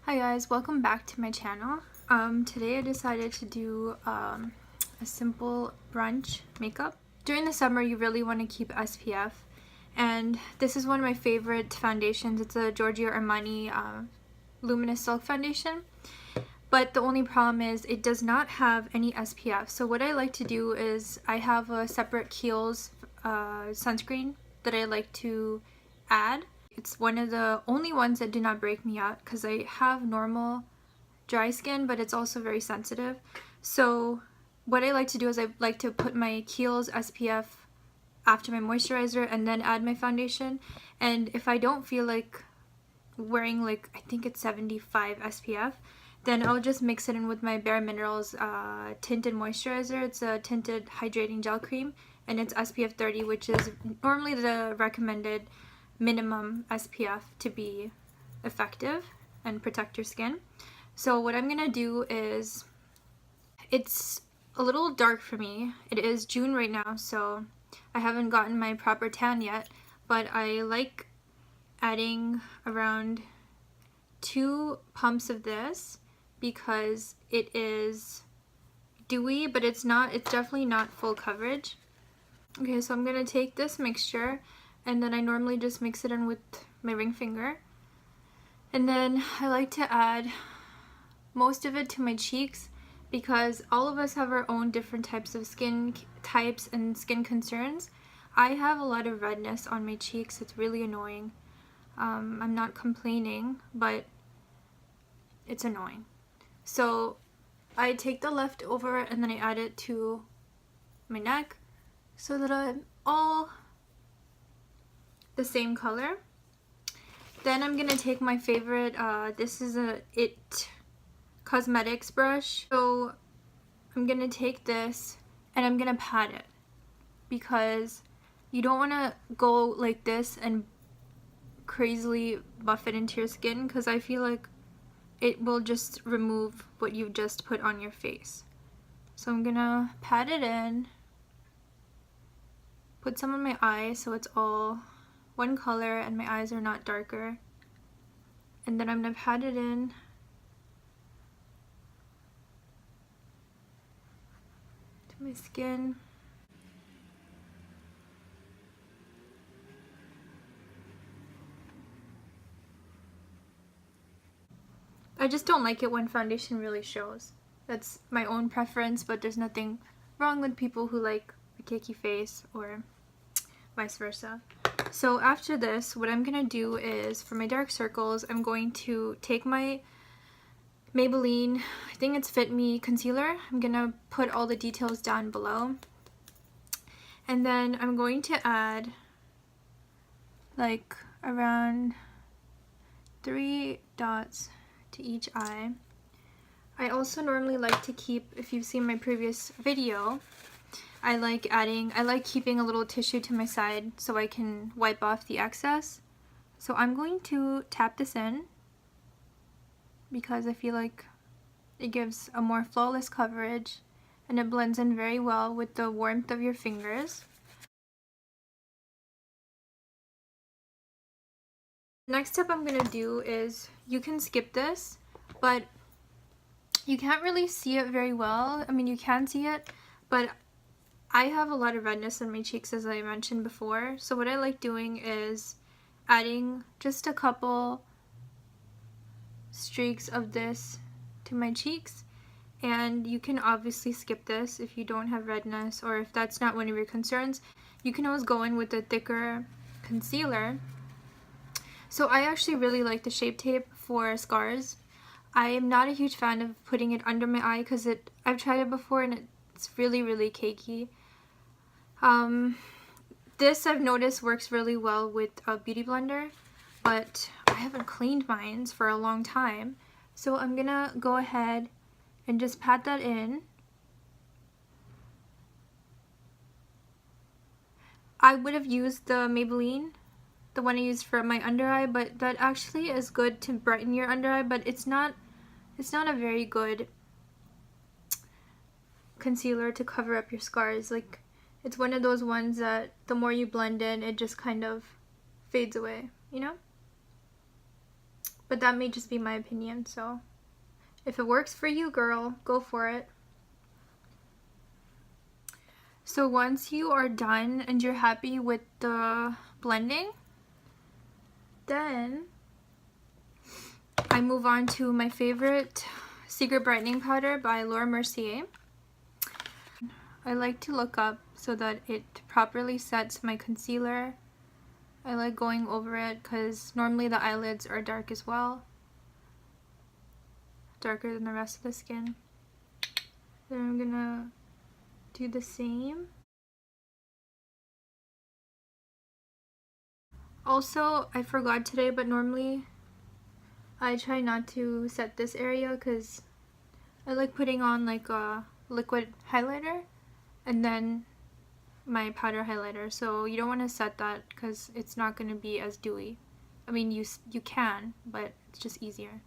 Hi guys, welcome back to my channel. Today I decided to do a simple brunch makeup. During the summer you really want to keep SPF, and this is one of my favorite foundations. It's a Giorgio Armani Luminous Silk Foundation, but the only problem is it does not have any SPF. So what I like to do is I have a separate Kiehl's sunscreen that I like to add. It's one of the only ones that do not break me out because I have normal dry skin, but it's also very sensitive. So what I like to do is I like to put my Kiehl's SPF after my moisturizer and then add my foundation. And if I don't feel like wearing, like, I think it's 75 SPF, then I'll just mix it in with my BareMinerals Tinted moisturizer. It's a tinted hydrating gel cream, and it's SPF 30, which is normally the recommended minimum SPF to be effective and protect your skin. So what I'm gonna do is, it's a little dark for me. It is June right now, so I haven't gotten my proper tan yet, but I like adding around 2 pumps of this because it is dewy, but it's definitely not full coverage. Okay, so I'm gonna take this mixture, and then I normally just mix it in with my ring finger, and then I like to add most of it to my cheeks because all of us have our own different types of skin types and skin concerns. I have a lot of redness on my cheeks. It's really annoying. I'm not complaining, but it's annoying. So I take the leftover and then I add it to my neck so that I'm all the same color. Then I'm gonna take my favorite, this is a It Cosmetics brush. So I'm gonna take this and I'm gonna pat it because you don't want to go like this and crazily buff it into your skin, because I feel like it will just remove what you just put on your face. So I'm gonna pat it in, put some on my eyes so it's all one color and my eyes are not darker, and then I'm gonna pat it in to my skin. I just don't like it when foundation really shows. That's my own preference, but there's nothing wrong with people who like a cakey face or vice versa. So after this, what I'm gonna do is, for my dark circles, I'm going to take my Maybelline, I think it's Fit Me concealer. I'm gonna put all the details down below. And then I'm going to add like around 3 dots to each eye. I also normally like to keep, if you've seen my previous video, I like keeping a little tissue to my side so I can wipe off the excess. So I'm going to tap this in because I feel like it gives a more flawless coverage and it blends in very well with the warmth of your fingers. Next step I'm going to do is, you can skip this, but you can't really see it very well. I mean, you can see it, but I have a lot of redness on my cheeks, as I mentioned before. So what I like doing is adding just a couple streaks of this to my cheeks. And you can obviously skip this if you don't have redness, or if that's not one of your concerns. You can always go in with a thicker concealer. So I actually really like the Shape Tape for scars. I am not a huge fan of putting it under my eye because I've tried it before and it's really, really cakey. This I've noticed works really well with a beauty blender, but I haven't cleaned mine for a long time. So I'm gonna go ahead and just pat that in. I would have used the Maybelline, the one I used for my under eye, but that actually is good to brighten your under eye, but it's not a very good concealer to cover up your scars. Like, it's one of those ones that the more you blend in, it just kind of fades away, you know? But that may just be my opinion, so if it works for you, girl, go for it. So once you are done and you're happy with the blending, then I move on to my favorite Secret Brightening Powder by Mercier. I like to look up so that it properly sets my concealer. I like going over it because normally the eyelids are dark as well. Darker than the rest of the skin. Then I'm gonna do the same. Also, I forgot today, but normally I try not to set this area because I like putting on like a liquid highlighter and then my powder highlighter. So you don't want to set that because it's not going to be as dewy. I mean, you can, but it's just easier.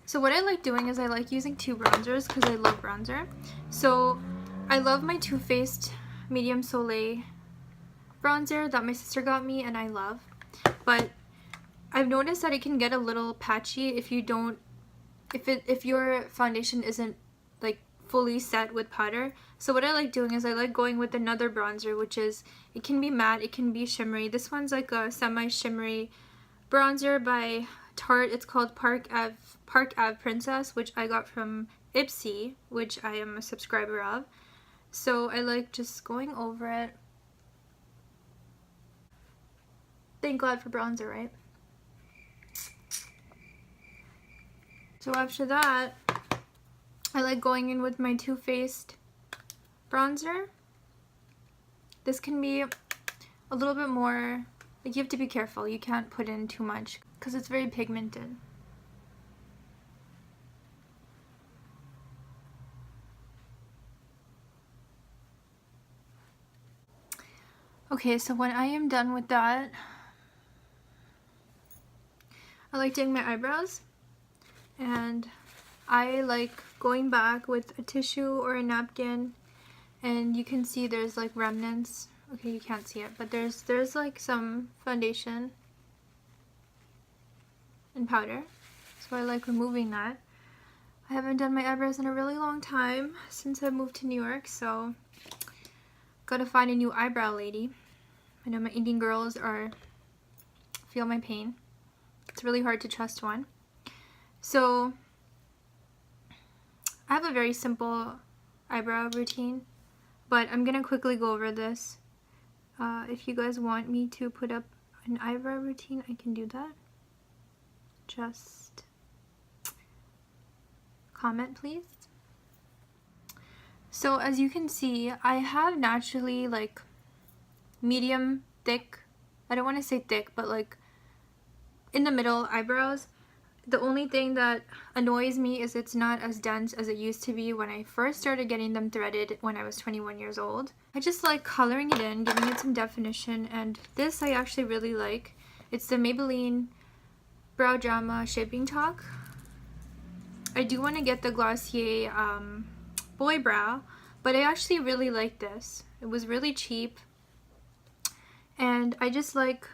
So what I like doing is I like using two bronzers because I love bronzer. So I love my Too Faced Medium Soleil bronzer that my sister got me and I love. But I've noticed that it can get a little patchy if you don't, if your foundation isn't like fully set with powder. So what I like doing is I like going with another bronzer, which is, it can be matte, it can be shimmery. This one's like a semi-shimmery bronzer by Tarte. It's called Park Ave Princess, which I got from Ipsy, which I am a subscriber of. So I like just going over it. Thank God for bronzer, right? So after that, I like going in with my Too Faced bronzer. This can be a little bit more, like, you have to be careful. You can't put in too much because it's very pigmented. Okay, so when I am done with that, I like doing my eyebrows, and I like going back with a tissue or a napkin, and you can see there's like remnants. Okay, you can't see it, but there's like some foundation and powder, so I like removing that. I haven't done my eyebrows in a really long time since I moved to New York, so gotta find a new eyebrow lady. I know my Indian girls feel my pain. It's really hard to trust one. So I have a very simple eyebrow routine, but I'm gonna quickly go over this. If you guys want me to put up an eyebrow routine, I can do that. Just comment, please. So as you can see, I have naturally like medium thick, I don't want to say thick, but like in the middle eyebrows. The only thing that annoys me is it's not as dense as it used to be when I first started getting them threaded when I was 21 years old. I just like coloring it in, giving it some definition, and this I actually really like. It's the Maybelline Brow Drama Shaping Talk. I do want to get the Glossier Boy Brow, but I actually really like this. It was really cheap, and I just like,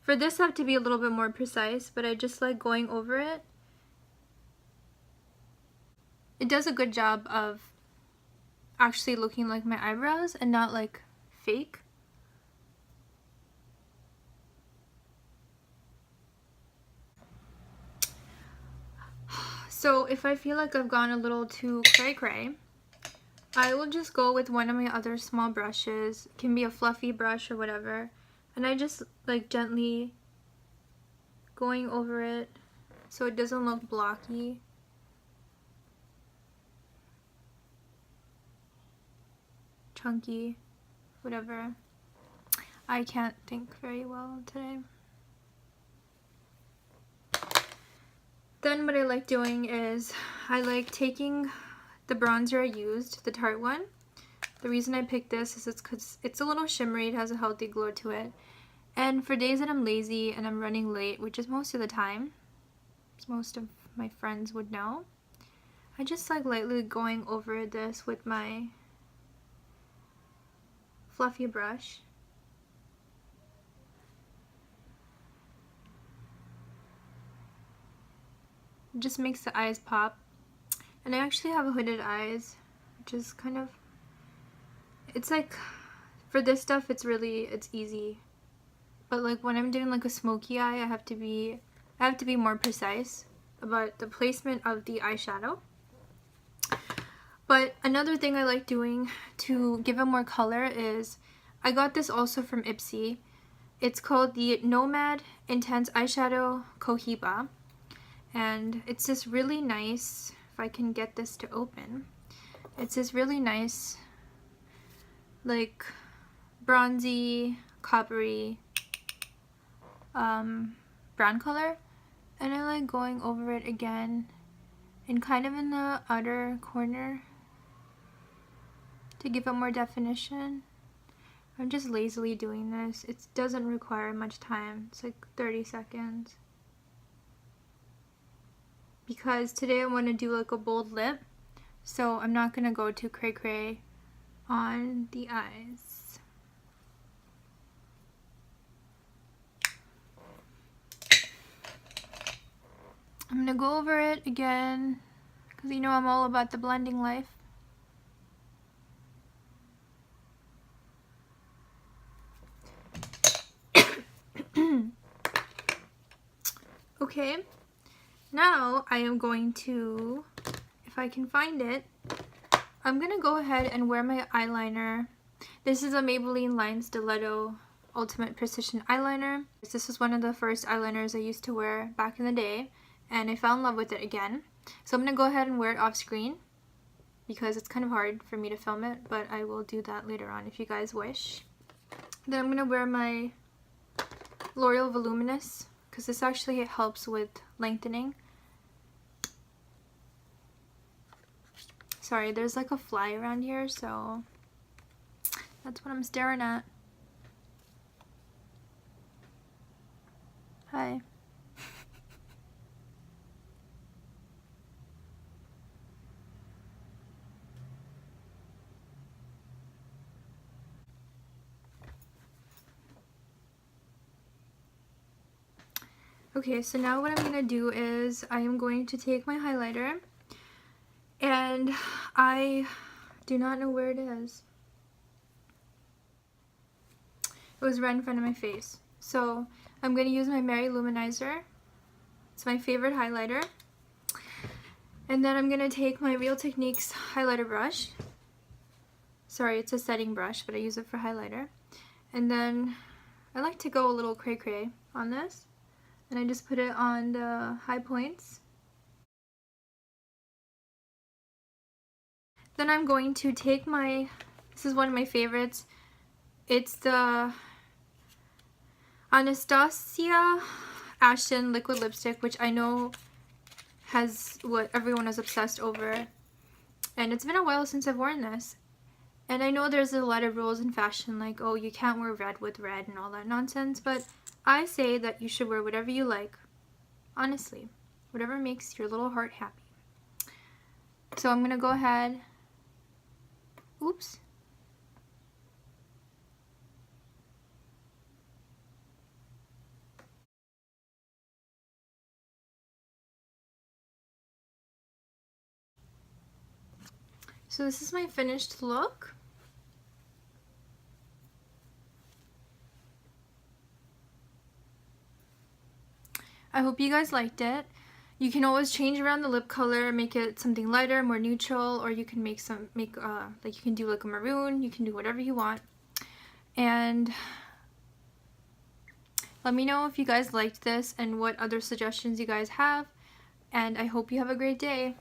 for this I have to be a little bit more precise, but I just like going over it. It does a good job of actually looking like my eyebrows and not like fake. So if I feel like I've gone a little too cray-cray, I will just go with one of my other small brushes. It can be a fluffy brush or whatever. And I just like gently going over it so it doesn't look blocky. Chunky, whatever. I can't think very well today. Then what I like doing is I like taking the bronzer I used, the Tarte one. The reason I picked this is it's because it's a little shimmery, it has a healthy glow to it. And for days that I'm lazy and I'm running late, which is most of the time, as most of my friends would know, I just like lightly going over this with my fluffy brush. It just makes the eyes pop. And I actually have hooded eyes, which is kind of, it's like, for this stuff it's easy. But like when I'm doing like a smoky eye, I have to be more precise about the placement of the eyeshadow. But another thing I like doing to give it more color is, I got this also from Ipsy. It's called the Nomad Intense Eyeshadow Cohiba. And it's this really nice, if I can get this to open, it's this really nice, like, bronzy, coppery, brown color. And I like going over it again and kind of in the outer corner to give it more definition. I'm just lazily doing this. It doesn't require much time. It's like 30 seconds. Because today I want to do like a bold lip, so I'm not going to go too cray-cray on the eyes. I'm going to go over it again, because you know I'm all about the blending life. Okay. Now I am going to, if I can find it, I'm going to go ahead and wear my eyeliner. This is a Maybelline Line Stiletto Ultimate Precision Eyeliner. This is one of the first eyeliners I used to wear back in the day, and I fell in love with it again. So I'm going to go ahead and wear it off screen because it's kind of hard for me to film it, but I will do that later on if you guys wish. Then I'm going to wear my L'Oreal Voluminous, because this actually helps with lengthening. Sorry, there's like a fly around here, so that's what I'm staring at. Hi. Okay, so now what I'm going to do is I am going to take my highlighter, and I do not know where it is. It was right in front of my face. So I'm going to use my Mercier Luminizer. It's my favorite highlighter. And then I'm going to take my Real Techniques highlighter brush. Sorry, it's a setting brush, but I use it for highlighter. And then I like to go a little cray-cray on this. And I just put it on the high points. Then I'm going to take my, this is one of my favorites. It's the Anastasia Ashton Liquid Lipstick, which I know has what everyone is obsessed over. And it's been a while since I've worn this. And I know there's a lot of rules in fashion, like, oh, you can't wear red with red and all that nonsense, but I say that you should wear whatever you like. Honestly, whatever makes your little heart happy. So I'm gonna go ahead. Oops. So this is my finished look. I hope you guys liked it. You can always change around the lip color, make it something lighter, more neutral, or you can make like you can do like a maroon, you can do whatever you want. And let me know if you guys liked this and what other suggestions you guys have, and I hope you have a great day.